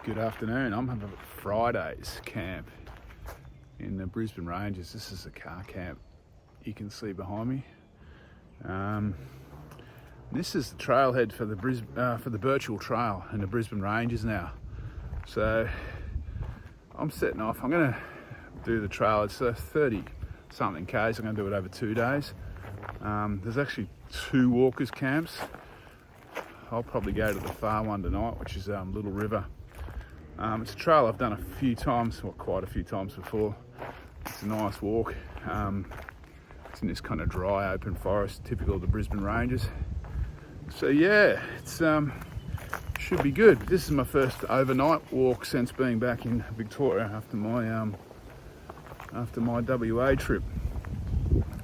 Good afternoon. I'm having a Friday's camp in the Brisbane Ranges. This is a car camp you can see behind me. This is the trailhead for the Burchell Trail in the Brisbane Ranges now. So I'm setting off. I'm going to do the trail. It's 30 something k's. I'm going to do it over 2 days. There's actually 2 walkers camps. I'll probably go to the far one tonight, which is Little River. It's a trail I've done a few times, well, quite a few times before. It's a nice walk. It's in this kind of dry open forest, typical of the Brisbane Ranges. So yeah, it's should be good. This is my first overnight walk since being back in Victoria after my WA trip.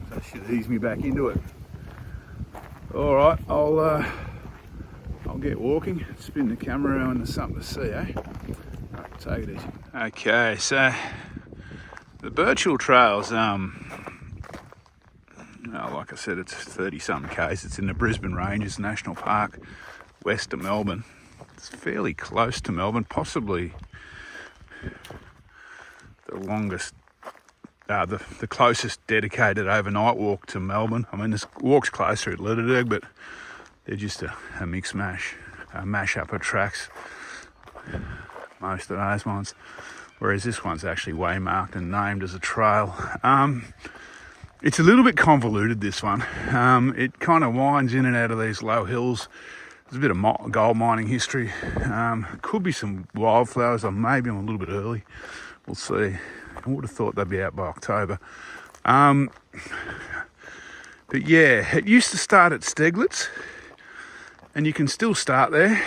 So it should ease me back into it. All right, I'll get walking, spin the camera around, there's something to see, eh? Right, take it easy. Okay, so the Burchell Trail's, like I said, it's 30 something k's. It's in the Brisbane Ranges National Park, west of Melbourne. It's fairly close to Melbourne, possibly the longest, the closest dedicated overnight walk to Melbourne. I mean, this walk's closer at Litterberg, but they're just a mash up of tracks, most of those ones, whereas this one's actually waymarked and named as a trail. It's a little bit convoluted, this one. It kind of winds in and out of these low hills. There's a bit of gold mining history. Could be some wildflowers, or maybe I'm a little bit early. We'll see. I would have thought they'd be out by October. But yeah, it used to start at Steglitz, and you can still start there,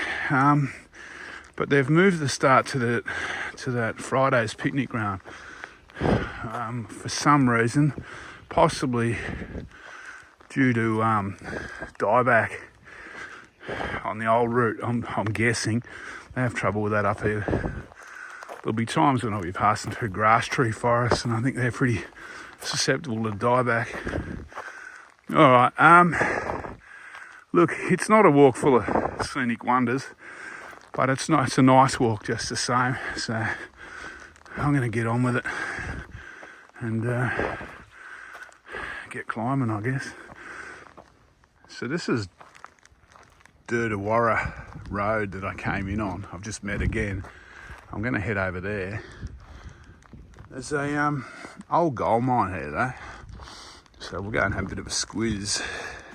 but they've moved the start to that Friday's picnic ground for some reason, possibly due to dieback on the old route. I'm guessing they have trouble with that up here. There'll be times when I'll be passing through grass tree forests, and I think they're pretty susceptible to dieback. All right. Look, it's not a walk full of scenic wonders, but it's a nice walk just the same. So I'm going to get on with it and get climbing, I guess. So this is Durdawarra Road that I came in on. I've just met again. I'm going to head over there. There's a old gold mine here though, so we'll go and have a bit of a squiz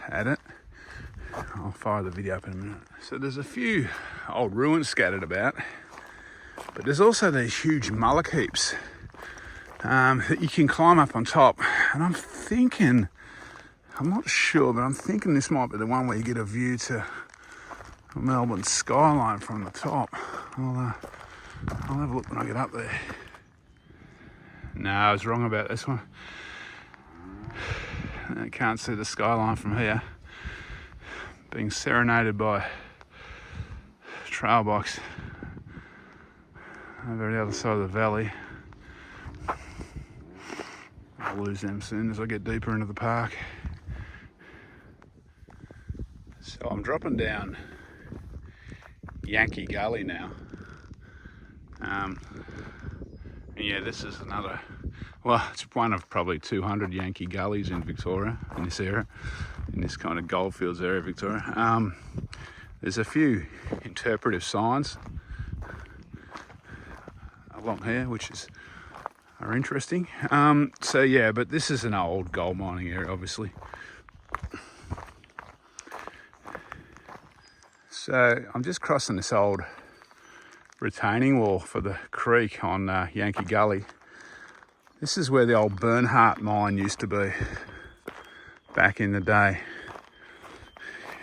at it. I'll fire the video up in a minute. So there's a few old ruins scattered about, but there's also these huge mullock heaps that you can climb up on top. And I'm not sure, but I'm thinking this might be the one where you get a view to Melbourne skyline from the top. I'll have a look when I get up there. No, I was wrong about this one. I can't see the skyline from here. Being serenaded by trail bikes over the other side of the valley. I'll lose them soon as I get deeper into the park. So I'm dropping down Yankee Gully now. And yeah, this is another, well, it's one of probably 200 Yankee gullies in Victoria, in this area, in this kind of goldfields area of Victoria. There's a few interpretive signs along here, which are interesting. So yeah, but this is an old gold mining area, obviously. So I'm just crossing this old retaining wall for the creek on Yankee Gully. This is where the old Bernhardt mine used to be back in the day,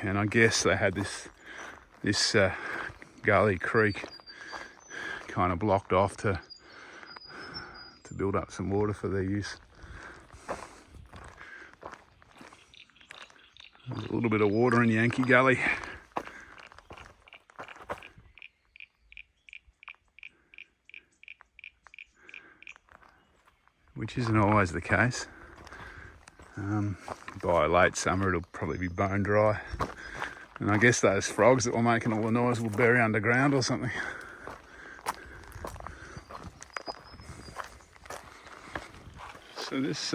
and I guess they had this gully creek kind of blocked off to build up some water for their use. There's a little bit of water in Yankee Gully. Which isn't always the case. By late summer it'll probably be bone dry. And I guess those frogs that were making all the noise will bury underground or something. So this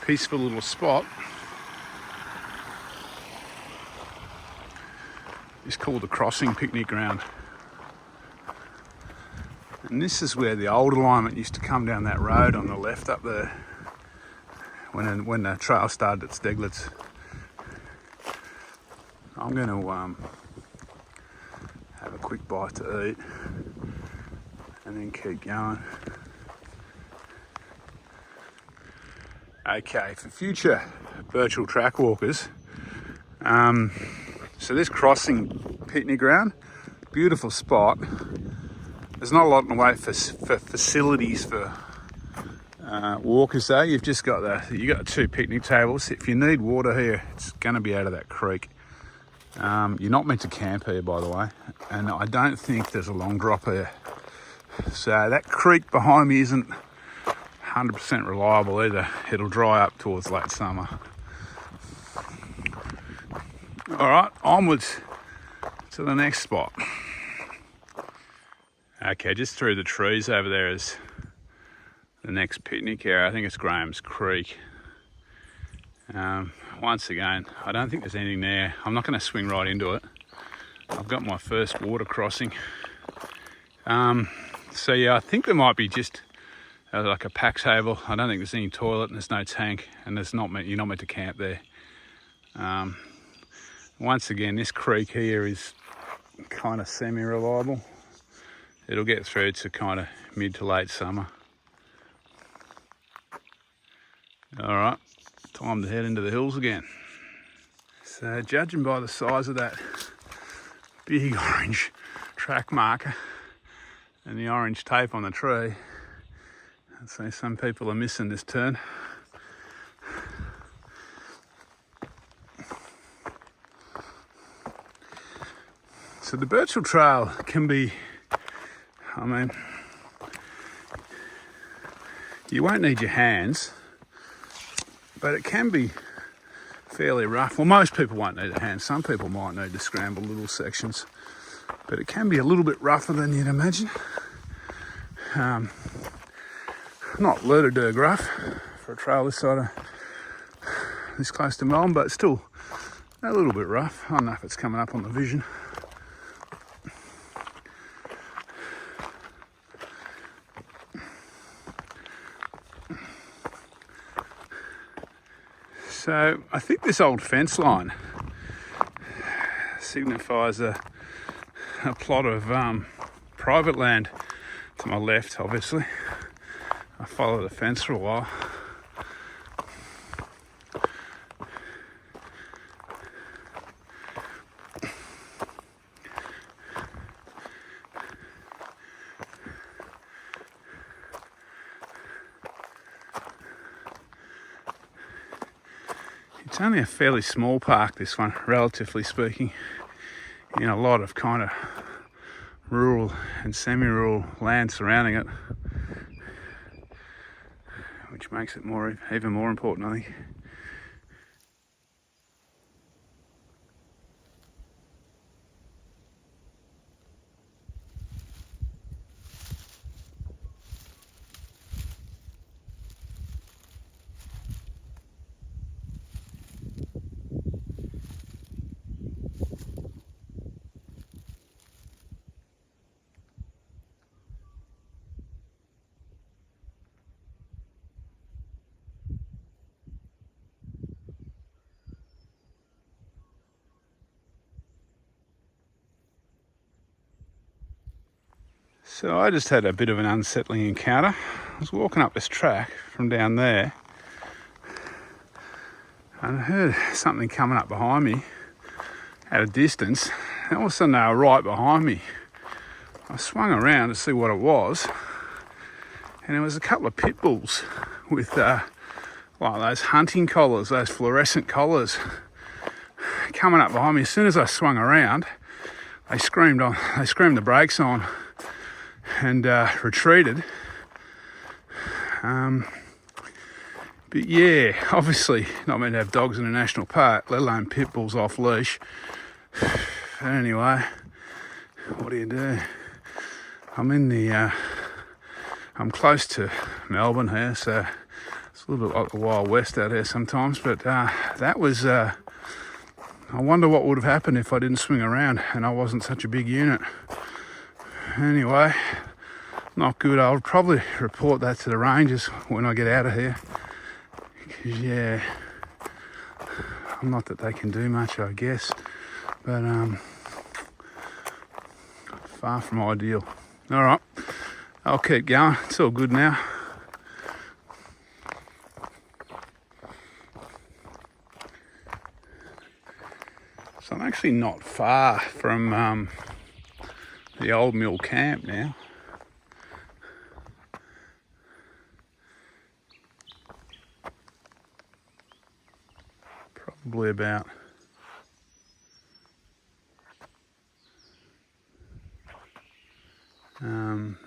peaceful little spot is called the Crossing Picnic Ground. And this is where the old alignment used to come down that road on the left up there when the trail started at Steglitz. I'm going to have a quick bite to eat and then keep going. Okay, for future Burchell track walkers, so this Crossing Picnic Ground, beautiful spot. There's not a lot in the way for facilities for walkers though. You've just got you got 2 picnic tables. If you need water here, it's going to be out of that creek. You're not meant to camp here, by the way, and I don't think there's a long drop here. So that creek behind me isn't 100% reliable either. It'll dry up towards late summer. All right, onwards to the next spot. Okay, just through the trees over there is the next picnic area. I think it's Graham's Creek. Once again, I don't think there's anything there. I'm not going to swing right into it. I've got my first water crossing. So yeah, I think there might be just like a pack table. I don't think there's any toilet and there's no tank, and you're not meant to camp there. Once again, this creek here is kind of semi-reliable. It'll get through to kind of mid to late summer. All right, time to head into the hills again. So judging by the size of that big orange track marker and the orange tape on the tree, I'd say some people are missing this turn. So the Burchell Trail can be, I mean, you won't need your hands, but it can be fairly rough. Well, most people won't need a hand. Some people might need to scramble little sections, but it can be a little bit rougher than you'd imagine. Not Lerderderg rough for a trail this close to Melbourne, but still a little bit rough. I don't know if it's coming up on the vision. So I think this old fence line signifies a plot of private land to my left, obviously. I followed the fence for a while. It's only a fairly small park, this one, relatively speaking, in a lot of kind of rural and semi-rural land surrounding it, which makes it even more important, I think. So I just had a bit of an unsettling encounter. I was walking up this track from down there and I heard something coming up behind me at a distance, and all of a sudden they were right behind me. I swung around to see what it was, and it was a couple of pit bulls with like those hunting collars, those fluorescent collars, coming up behind me. As soon as I swung around, they screamed the brakes on and retreated. But yeah, obviously not meant to have dogs in a national park, let alone pit bulls off leash. But anyway, what do you do? I'm in the I'm close to Melbourne here, so it's a little bit like the Wild West out here sometimes, but that was, I wonder what would have happened if I didn't swing around and I wasn't such a big unit. Anyway, not good. I'll probably report that to the rangers when I get out of here. Because, yeah, not that they can do much, I guess, but far from ideal. All right, I'll keep going. It's all good now. So I'm actually not far from the old mill camp now. Probably about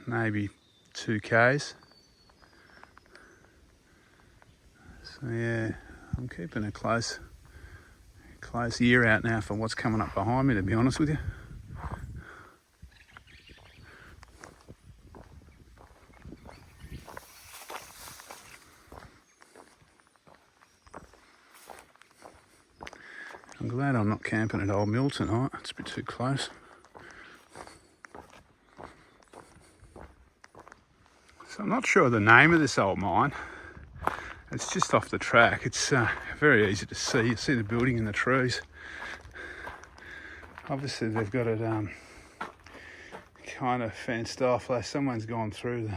maybe 2 k's. So yeah, I'm keeping a close ear out now for what's coming up behind me, to be honest with you. I'm glad I'm not camping at Old Mill tonight. It's a bit too close. So I'm not sure the name of this old mine. It's just off the track. It's very easy to see. You see the building in the trees. Obviously they've got it kind of fenced off. Like someone's gone through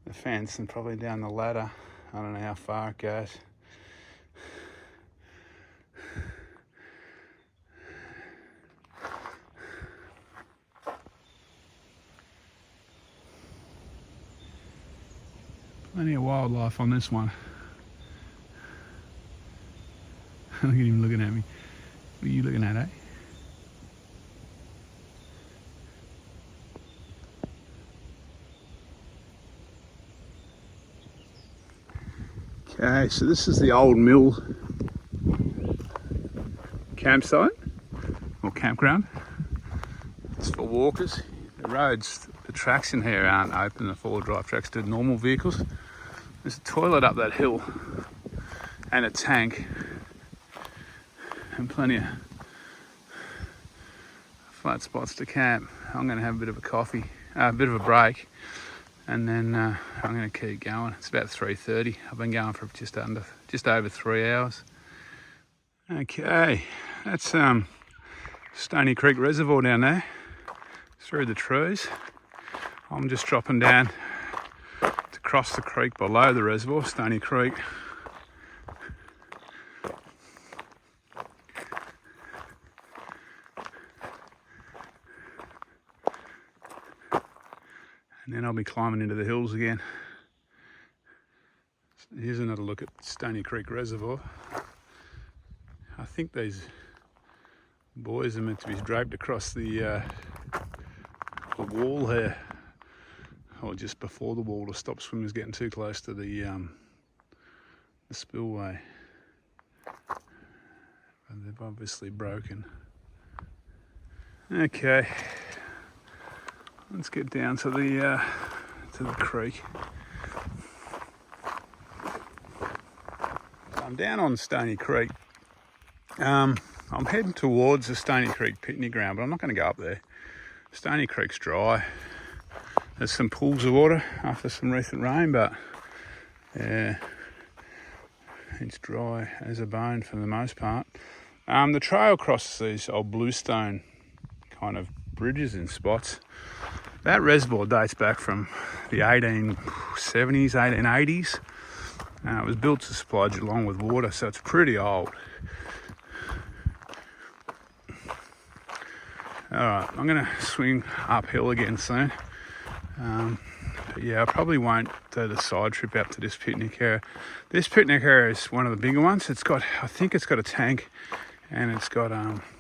the fence and probably down the ladder. I don't know how far it goes. Plenty of wildlife on this one. Look at him looking at me. What are you looking at, eh? Okay, so this is the old mill campsite or campground. It's for walkers. The roads, the tracks in here aren't open, the 4-wheel drive tracks to normal vehicles. There's a toilet up that hill and a tank and plenty of flat spots to camp. I'm going to have a bit of a coffee, a bit of a break, and then I'm going to keep going. It's about 3:30. I've been going for just over 3 hours. Okay, that's Stony Creek Reservoir down there through the trees. I'm just dropping down to cross the creek below the reservoir, Stony Creek. And then I'll be climbing into the hills again. Here's another look at Stony Creek Reservoir. I think these buoys are meant to be draped across the wall here, or just before the wall, to stop swimmers getting too close to the spillway. But they've obviously broken. Okay. Let's get down to the creek. I'm down on Stony Creek. I'm heading towards the Stony Creek picnic ground, but I'm not going to go up there. Stony Creek's dry. There's some pools of water after some recent rain, but yeah, it's dry as a bone for the most part. The trail crosses these old bluestone kind of bridges in spots. That reservoir dates back from the 1870s, 1880s. It was built to supply Geelong with water, so it's pretty old. Alright, I'm going to swing uphill again soon. But yeah, I probably won't do the side trip out to this picnic area. This picnic area is one of the bigger ones. I think it's got a tank, and it's got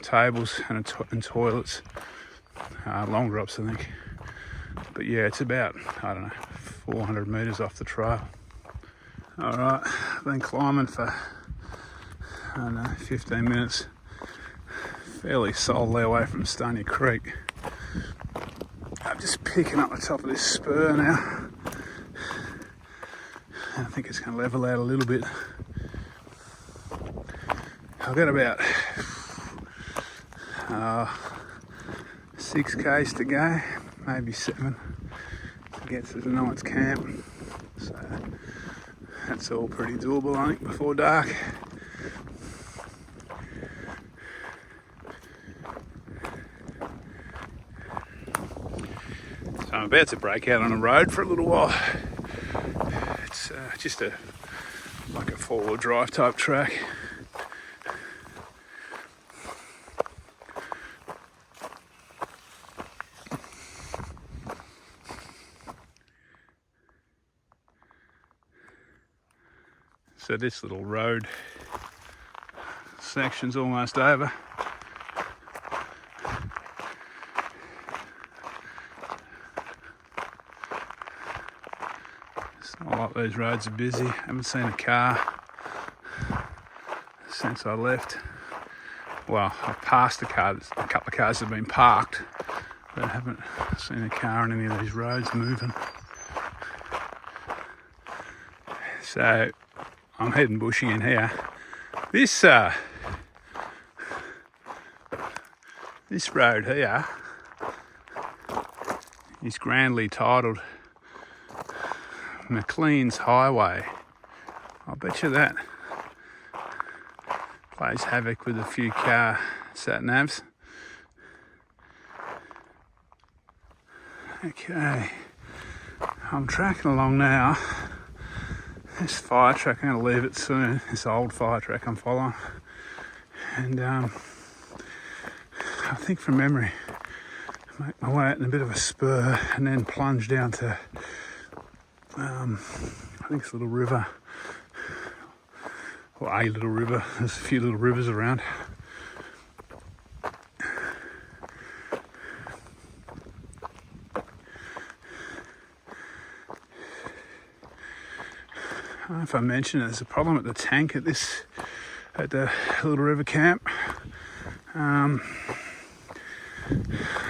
tables and toilets. Long drops, I think. But yeah, it's about, I don't know, 400 metres off the trail. Alright, I've been climbing for, I don't know, 15 minutes. Fairly solidly away from Stony Creek. I'm just picking up the top of this spur now. I think it's going to level out a little bit. I've got about 6 k's to go, maybe 7 to get to the night's camp. So that's all pretty doable, I think, before dark. So I'm about to break out on a road for a little while. It's just like a 4-wheel drive type track. So this little road section's almost over. It's not like those roads are busy. Haven't seen a car since I left. Well, I've passed a couple of cars have been parked, but I haven't seen a car on any of these roads moving. So I'm heading bushing in here. This road here is grandly titled McLean's Highway. I'll bet you that plays havoc with a few car sat-navs. Okay, I'm tracking along now. This fire truck, I'm going to leave it soon, this old fire truck I'm following. And I think from memory, make my way out in a bit of a spur and then plunge down to, I think it's a little river, or a little river. There's a few little rivers around. I don't know if I mentioned there's a problem at the tank at the Little River camp. I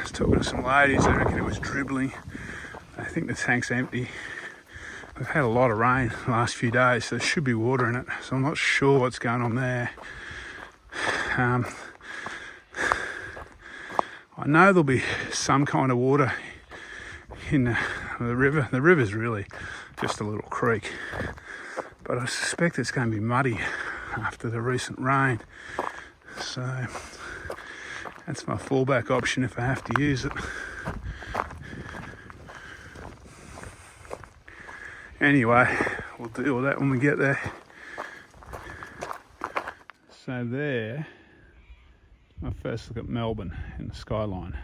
was talking to some ladies, I reckon it was dribbling. I think the tank's empty. We've had a lot of rain the last few days, so there should be water in it, so I'm not sure what's going on there. I know there'll be some kind of water in the river. The river's really just a little creek, but I suspect it's going to be muddy after the recent rain. So that's my fallback option if I have to use it. Anyway, we'll deal with that when we get there. So there, my first look at Melbourne in the skyline.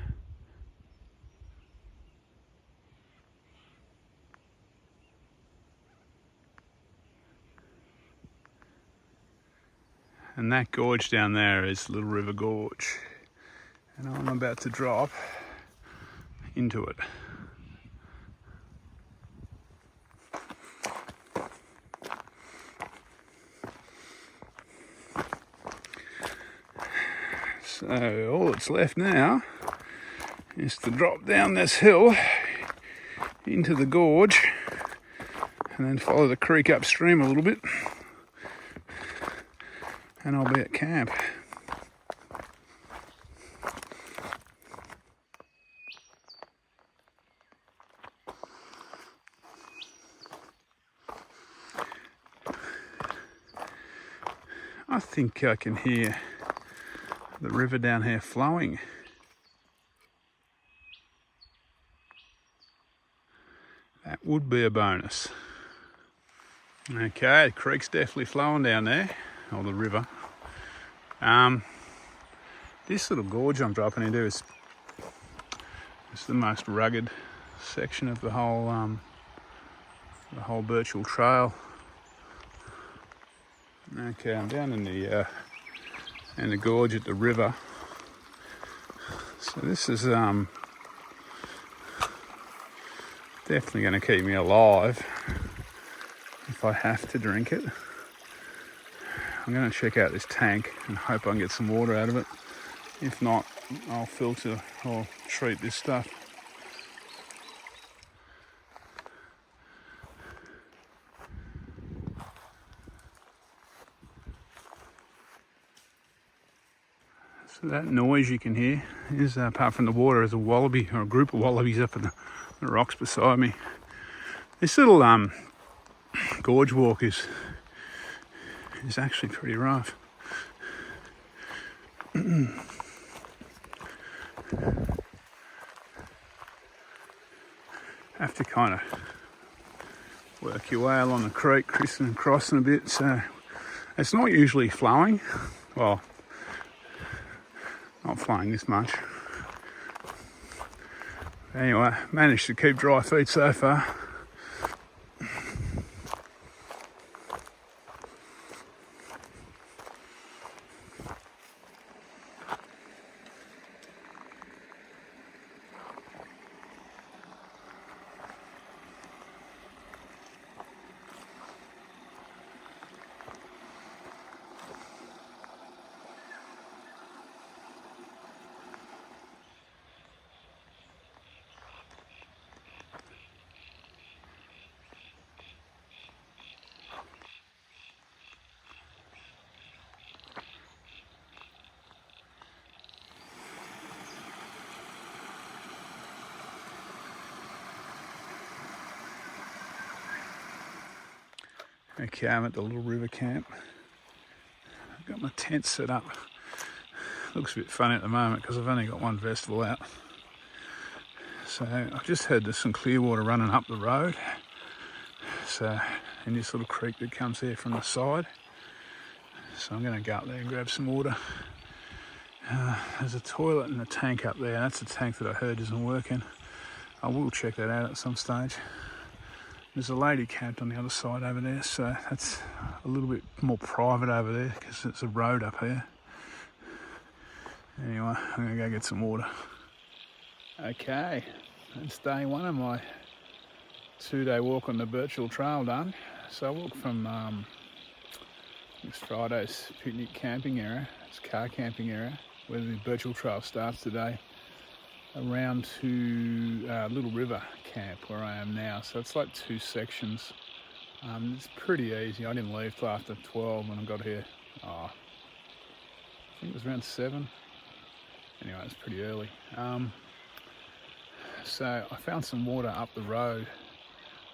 And that gorge down there is Little River Gorge. And I'm about to drop into it. So all that's left now is to drop down this hill into the gorge and then follow the creek upstream a little bit, and I'll be at camp. I think I can hear the river down here flowing. That would be a bonus. Okay, the creek's definitely flowing down there, or the river. This little gorge I'm dropping into is the most rugged section of the whole Burchell Trail. Okay, I'm down in the gorge at the river. So this is definitely going to keep me alive if I have to drink it. I'm going to check out this tank and hope I can get some water out of it. If not, I'll filter or treat this stuff. That noise you can hear is, apart from the water, is a wallaby or a group of wallabies up in the rocks beside me. This little gorge walk is actually pretty rough. Have to kind of work your way along the creek, crissing and crossing a bit. So it's not usually flowing. Well, not flowing this much. Anyway, managed to keep dry feet so far. Okay, I'm at the little river camp. I've got my tent set up. Looks a bit funny at the moment because I've only got one vestibule out. So I've just heard there's some clear water running up the road. So in this little creek that comes there from the side. So I'm going to go up there and grab some water. There's a toilet and a tank up there. That's a tank that I heard isn't working. I will check that out at some stage. There's a lady camped on the other side over there, so that's a little bit more private over there because it's a road up here. Anyway, I'm going to go get some water. Okay, that's day one of my 2-day walk on the Burchell Trail done. So I walked from this Friday's picnic camping area, it's car camping area, where the Burchell Trail starts today, around to Little River Camp where I am now. So it's like 2 sections. It's pretty easy. I didn't leave till after 12 when I got here. I think it was around 7. Anyway, it's pretty early. So I found some water up the road.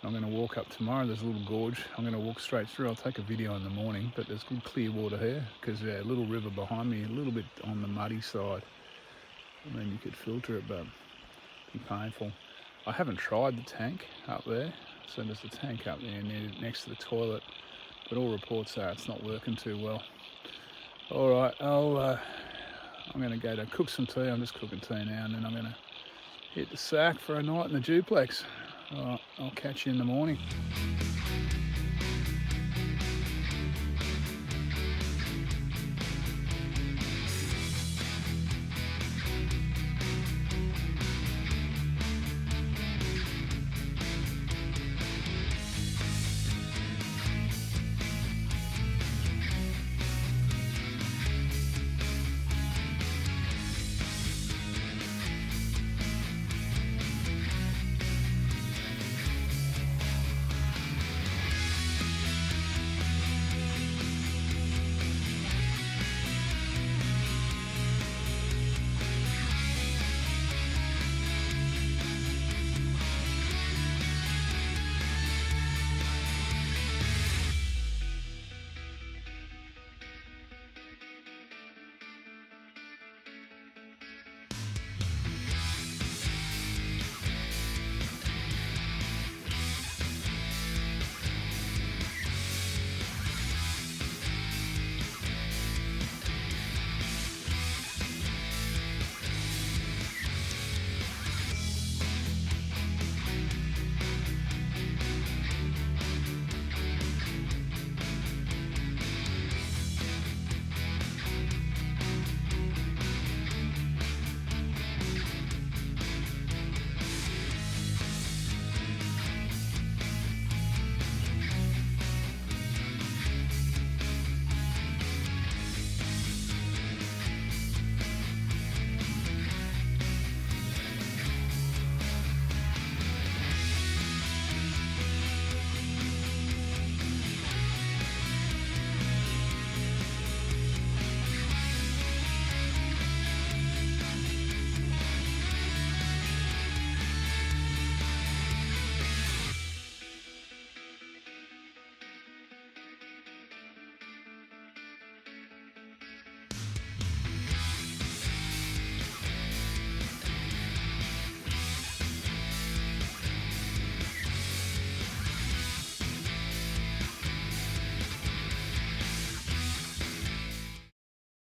I'm going to walk up tomorrow. There's a little gorge. I'm going to walk straight through. I'll take a video in the morning, but there's good clear water here because Little River behind me, a little bit on the muddy side. I mean, you could filter it, but it'd be painful. I haven't tried the tank up there. So there's a tank up there next to the toilet, but all reports are it's not working too well. All right, I'm going to go to cook some tea. I'm just cooking tea now, and then I'm going to hit the sack for a night in the duplex. All right, I'll catch you in the morning.